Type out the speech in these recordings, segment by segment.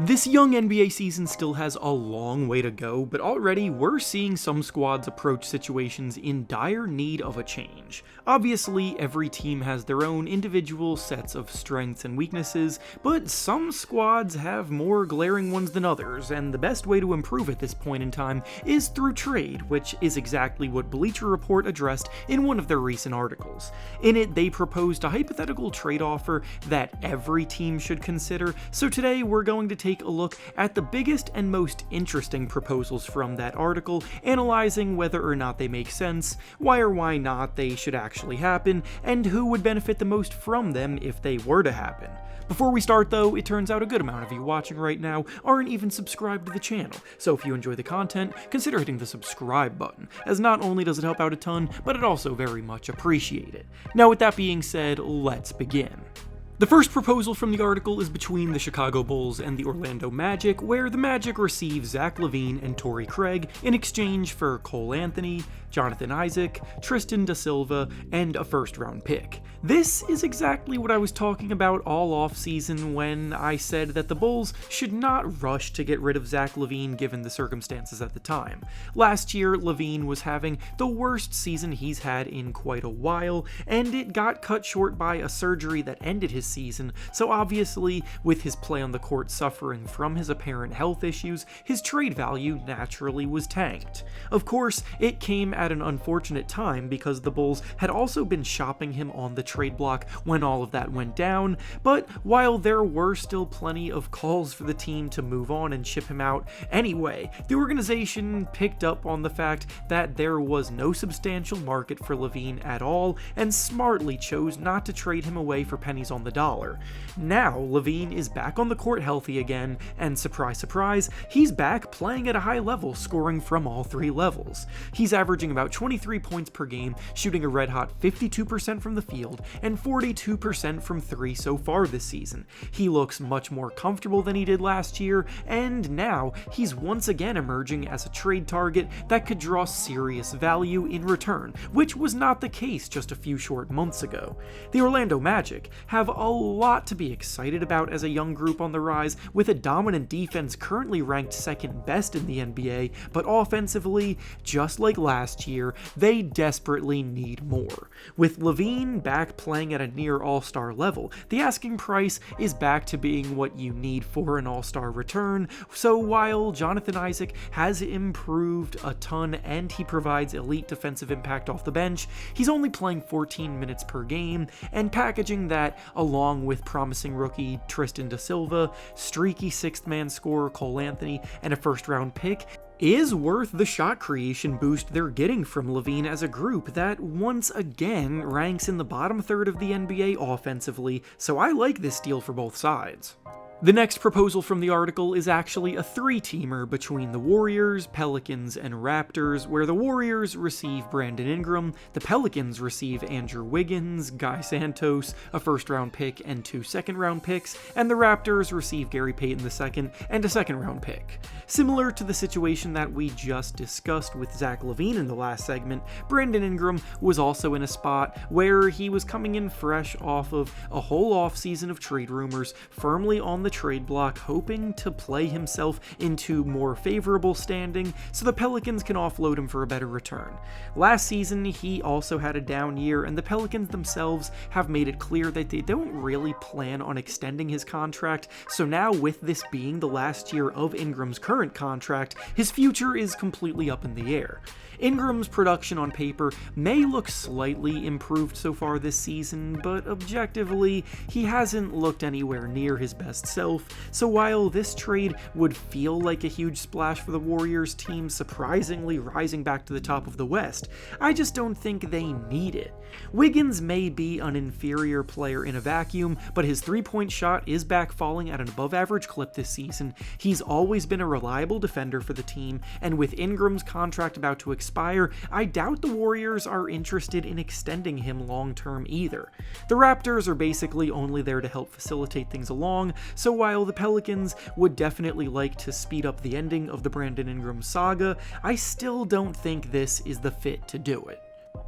This young NBA season still has a long way to go, but already we're seeing some squads approach situations in dire need of a change. Obviously, every team has their own individual sets of strengths and weaknesses, but some squads have more glaring ones than others, and the best way to improve at this point in time is through trade, which is exactly what Bleacher Report addressed in one of their recent articles. In it, they proposed a hypothetical trade offer that every team should consider, so today we're going to take a look at the biggest and most interesting proposals from that article, analyzing whether or not they make sense, why or why not they should actually happen, and who would benefit the most from them if they were to happen. Before we start though, it turns out a good amount of you watching right now aren't even subscribed to the channel, so if you enjoy the content, consider hitting the subscribe button, as not only does it help out a ton, but it also very much appreciate it. Now with that being said, let's begin. The first proposal from the article is between the Chicago Bulls and the Orlando Magic, where the Magic receive Zach Lavine and Torrey Craig in exchange for Cole Anthony, Jonathan Isaac, Tristan da Silva, and a first-round pick. This is exactly what I was talking about all off-season when I said that the Bulls should not rush to get rid of Zach Lavine given the circumstances at the time. Last year, Lavine was having the worst season he's had in quite a while, and it got cut short by a surgery that ended his season, so obviously, with his play on the court suffering from his apparent health issues, his trade value naturally was tanked. Of course, it came at an unfortunate time because the Bulls had also been shopping him on the trade block when all of that went down, but while there were still plenty of calls for the team to move on and ship him out anyway, the organization picked up on the fact that there was no substantial market for Lavine at all and smartly chose not to trade him away for pennies on the dollar. Now, Lavine is back on the court healthy again, and surprise surprise, he's back playing at a high level, scoring from all three levels. He's averaging about 23 points per game, shooting a red-hot 52% from the field and 42% from three so far this season. He looks much more comfortable than he did last year, and now he's once again emerging as a trade target that could draw serious value in return, which was not the case just a few short months ago. The Orlando Magic have a lot to be excited about as a young group on the rise, with a dominant defense currently ranked second best in the NBA, but offensively, just like last year, they desperately need more. With Lavine back playing at a near all-star level, the asking price is back to being what you need for an all-star return, so while Jonathan Isaac has improved a ton and he provides elite defensive impact off the bench, he's only playing 14 minutes per game, and packaging that along with promising rookie Tristan da Silva, streaky sixth-man scorer Cole Anthony, and a first-round pick is worth the shot creation boost they're getting from Lavine as a group that once again ranks in the bottom third of the NBA offensively, so I like this deal for both sides. The next proposal from the article is actually a three-teamer between the Warriors, Pelicans, and Raptors, where the Warriors receive Brandon Ingram, the Pelicans receive Andrew Wiggins, Guy Santos, a first-round pick, and 2 second-round picks, and the Raptors receive Gary Payton II and a second-round pick. Similar to the situation that we just discussed with Zach Lavine in the last segment, Brandon Ingram was also in a spot where he was coming in fresh off of a whole offseason of trade rumors, firmly on the trade block, hoping to play himself into more favorable standing so the Pelicans can offload him for a better return. Last season, he also had a down year, and the Pelicans themselves have made it clear that they don't really plan on extending his contract, so now with this being the last year of Ingram's current contract, his future is completely up in the air. Ingram's production on paper may look slightly improved so far this season, but objectively, he hasn't looked anywhere near his best self, so while this trade would feel like a huge splash for the Warriors team surprisingly rising back to the top of the West, I just don't think they need it. Wiggins may be an inferior player in a vacuum, but his three-point shot is back falling at an above-average clip this season. He's always been a reliable defender for the team, and with Ingram's contract about to expire, I doubt the Warriors are interested in extending him long-term either. The Raptors are basically only there to help facilitate things along, so while the Pelicans would definitely like to speed up the ending of the Brandon Ingram saga, I still don't think this is the fit to do it.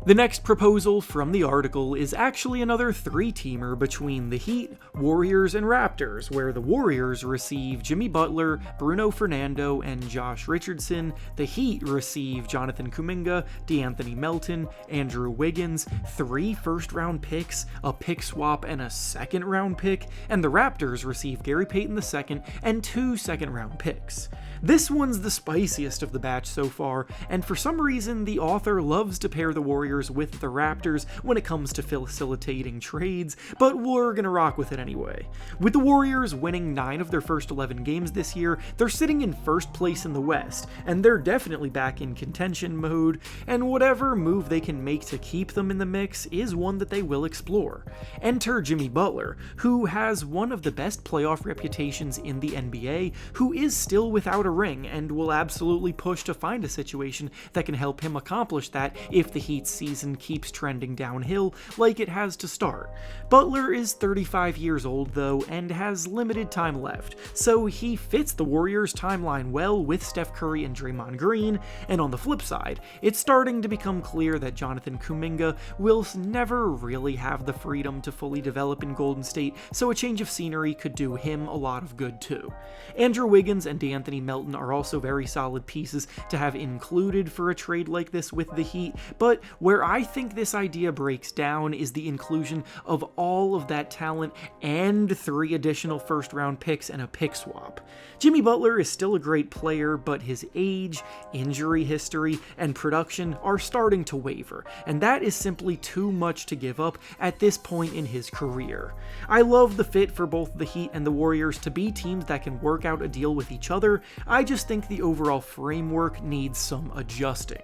The next proposal from the article is actually another three-teamer between the Heat, Warriors, and Raptors, where the Warriors receive Jimmy Butler, Bruno Fernando, and Josh Richardson. The Heat receive Jonathan Kuminga, DeAnthony Melton, Andrew Wiggins, 3 first-round picks, a pick swap, and a second-round pick, and the Raptors receive Gary Payton II and 2 second-round picks. This one's the spiciest of the batch so far, and for some reason the author loves to pair the Warriors with the Raptors when it comes to facilitating trades, but we're gonna rock with it anyway. With the Warriors winning 9 of their first 11 games this year, they're sitting in first place in the West, and they're definitely back in contention mode, and whatever move they can make to keep them in the mix is one that they will explore. Enter Jimmy Butler, who has one of the best playoff reputations in the NBA, who is still without a ring and will absolutely push to find a situation that can help him accomplish that if the Heat's season keeps trending downhill like it has to start. Butler is 35 years old though and has limited time left, so he fits the Warriors timeline well with Steph Curry and Draymond Green, and on the flip side, it's starting to become clear that Jonathan Kuminga will never really have the freedom to fully develop in Golden State, so a change of scenery could do him a lot of good too. Andrew Wiggins and DeAnthony Melton are also very solid pieces to have included for a trade like this with the Heat, but where I think this idea breaks down is the inclusion of all of that talent and 3 additional first-round picks and a pick swap. Jimmy Butler is still a great player, but his age, injury history, and production are starting to waver, and that is simply too much to give up at this point in his career. I love the fit for both the Heat and the Warriors to be teams that can work out a deal with each other. I just think the overall framework needs some adjusting.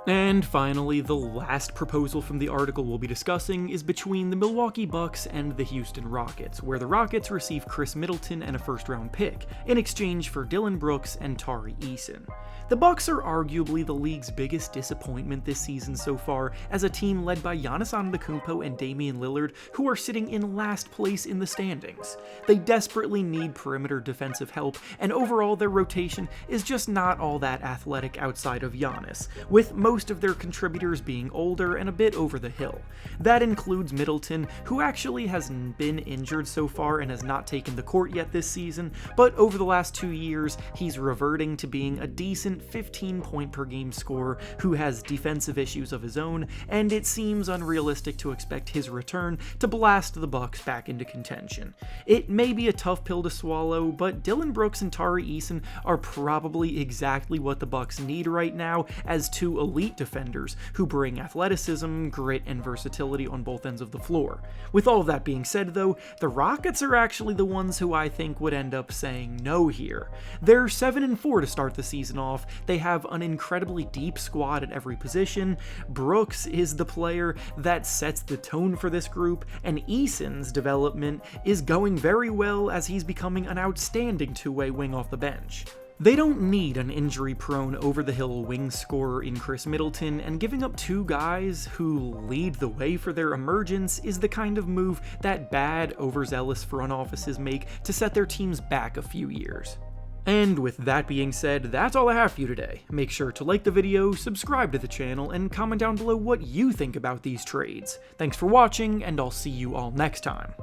And finally, the last proposal from the article we'll be discussing is between the Milwaukee Bucks and the Houston Rockets, where the Rockets receive Chris Middleton and a first-round pick in exchange for Dillon Brooks and Tari Eason. The Bucks are arguably the league's biggest disappointment this season so far, as a team led by Giannis Antetokounmpo and Damian Lillard, who are sitting in last place in the standings. They desperately need perimeter defensive help, and overall their rotation is just not all that athletic outside of Giannis, with most of their contributors being older and a bit over the hill. That includes Middleton, who actually has been injured so far and has not taken the court yet this season, but over the last 2 years, he's reverting to being a decent 15-point-per-game scorer who has defensive issues of his own, and it seems unrealistic to expect his return to blast the Bucks back into contention. It may be a tough pill to swallow, but Dillon Brooks and Tari Eason are probably exactly what the Bucks need right now as 2 elite defenders who bring athleticism, grit, and versatility on both ends of the floor. With all of that being said though, the Rockets are actually the ones who I think would end up saying no here. They're 7-4 to start the season off. They have an incredibly deep squad at every position. Brooks is the player that sets the tone for this group, and Eason's development is going very well as he's becoming an outstanding two-way wing off the bench. They don't need an injury-prone, over-the-hill wing scorer in Chris Middleton, and giving up 2 guys who lead the way for their emergence is the kind of move that bad, overzealous front offices make to set their teams back a few years. And with that being said, that's all I have for you today. Make sure to like the video, subscribe to the channel, and comment down below what you think about these trades. Thanks for watching, and I'll see you all next time.